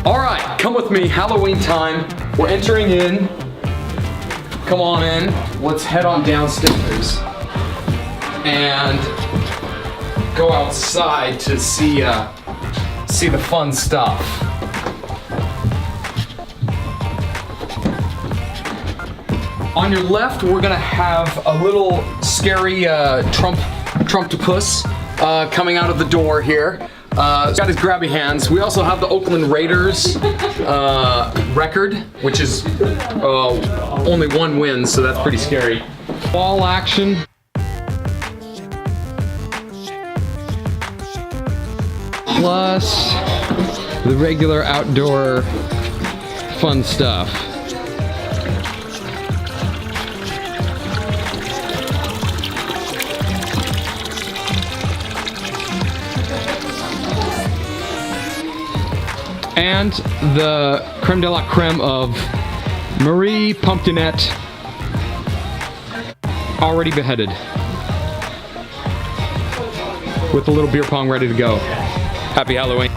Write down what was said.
All right, come with me, Halloween time. We're entering in. Come on in. Let's head on downstairs and go outside to see the fun stuff. On your left, we're gonna have a little scary Trumptopus coming out of the door here. He's got his grabby hands. We also have the Oakland Raiders record, which is only one win, so that's pretty scary. Ball action. Plus the regular outdoor fun stuff. And the creme de la creme of Marie Pumpkinette, already beheaded, with a little beer pong ready to go. Happy Halloween.